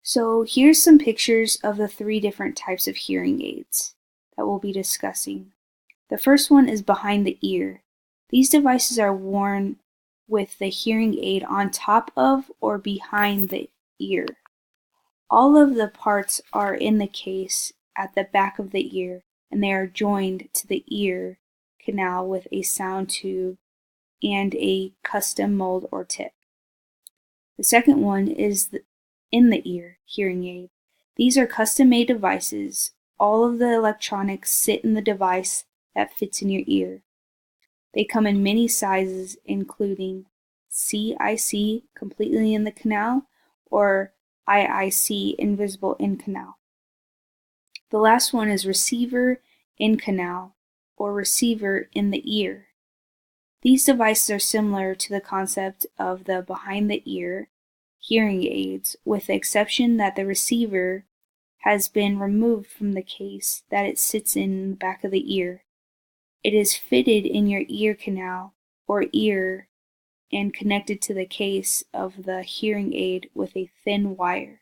So here's some pictures of the three different types of hearing aids that we'll be discussing. The first one is behind the ear. These devices are worn with the hearing aid on top of or behind the ear. All of the parts are in the case at the back of the ear, and they are joined to the ear canal with a sound tube and a custom mold or tip. The second one is in the ear hearing aid. These are custom-made devices. All of the electronics sit in the device that fits in your ear. They come in many sizes, including CIC, completely in the canal, or IIC, invisible in canal. The last one is receiver in canal, or receiver in the ear. These devices are similar to the concept of the behind the ear hearing aids, with the exception that the receiver has been removed from the case that it sits in the back of the ear. It is fitted in your ear canal or ear and connected to the case of the hearing aid with a thin wire.